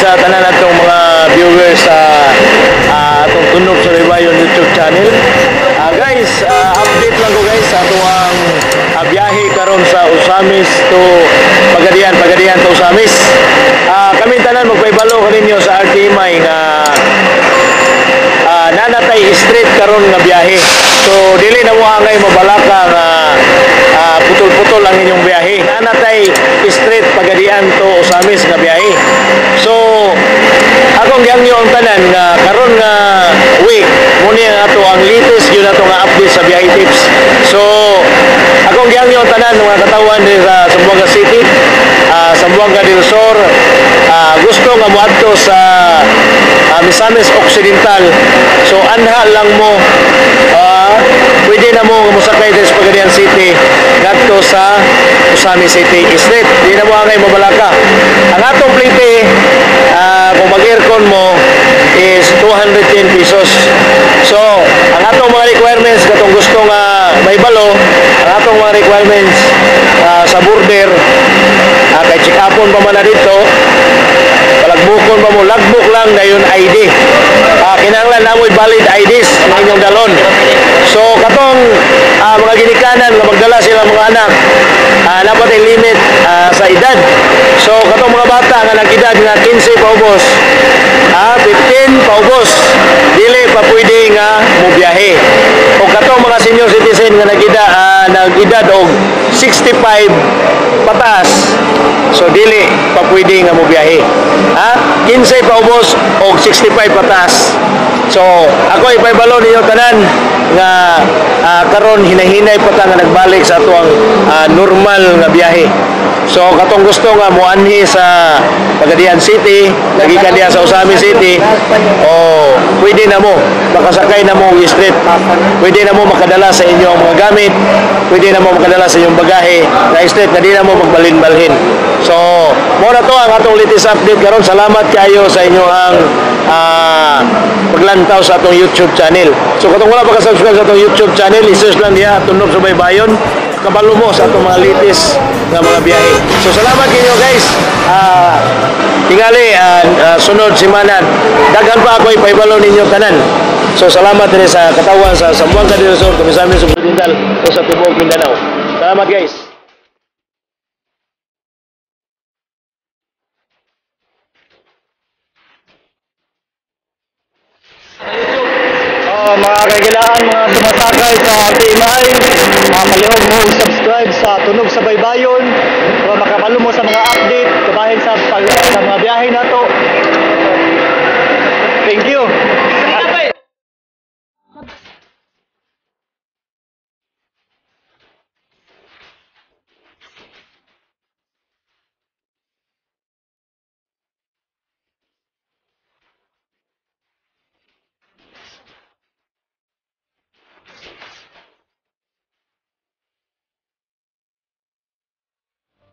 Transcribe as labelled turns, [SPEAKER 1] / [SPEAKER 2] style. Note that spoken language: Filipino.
[SPEAKER 1] sa tanan natong mga viewers sa atong Tunog sa Baybayon YouTube channel. Guys, update lang ko guys sa atong biyahe karon sa Usamis to Pagadian to Usamis. Kami tanan magpaybalo kaninyo sa RTMI nga nanatay street karon nga biyahe. So dili na mo angay mabalaka nga putol-putol ang inyong biyahe. Nanatay street Pagadian to Usamis nga biyahe. So akong gihangyo ang tanan nga karon nga week muni ang ato ang latest yun ato nga update sa biyahe tips. So akong gihangyo ang tanan nga katawan din sa Zamboanga City, Zamboanga del Sur, gusto nga moadto sa Misamis Occidental. So anha lang mo pwede na mo musakay sa Pagadian City ngadto sa Usamis City Street. Di na mo angay mabalaka. Ang atong plite kung mag-aircon mo is 210 pesos. So ang atong mga requirements katong gusto nga may balo, ang atong mga requirements sa border kay check upon pa man na dito, palagbukon pa mo, logbook lang dayon ID. Kinahanglan na mo'y valid IDs ng inyong dalon. So katong mga ginikanan nga magdala sila mga anak, dapat ay limit sa edad. So katong mga bata nga nag-edad nga 15 paubos, 15 paubos, dili pa pwede nga mobiyahe. O katong mga senior citizen nga nag-edad og 65 pataas, so dili pa pwede nga mobiyahe. 15 paubos og 65 pataas. So ako ipaybalo ninyo tanan nga karon hinahinay pa ta nga nagbalik sa atuang normal nga biyahe. So katong gusto nga moanhi sa Pagadian City, nagikan diha sa Usamis City, pwede na mo makasakay na mo street, pwede na mo makadala sa inyong mga gamit, pwede na mo makadala sa inyong bagahe na street na di na mo magbalhin-balhin. So mo na to ang atong latest update karon. Salamat kayo sa inyong paglantaw sa atong YouTube channel. So katong wala pa ka-subscribe sa atong YouTube channel, i-search lang diha Tunog sa Baybayon, kabalo mo sa atong mga latest nga mga biyahe. So salamat kinyo guys. Tingali sunod semana daghan pa ako ipaybalo ninyo tanan. So salamat din sa katawan sa Zamboanga del Sur, Misamis Occidental o sa tibuok Mindanao. Salamat guys.
[SPEAKER 2] Mga kailangan, mga tumatakay sa RTMI, palihog mo subscribe sa Tunog sa Baybayon para makapalo mo sa mga update kabahin sa mga biyahe na to.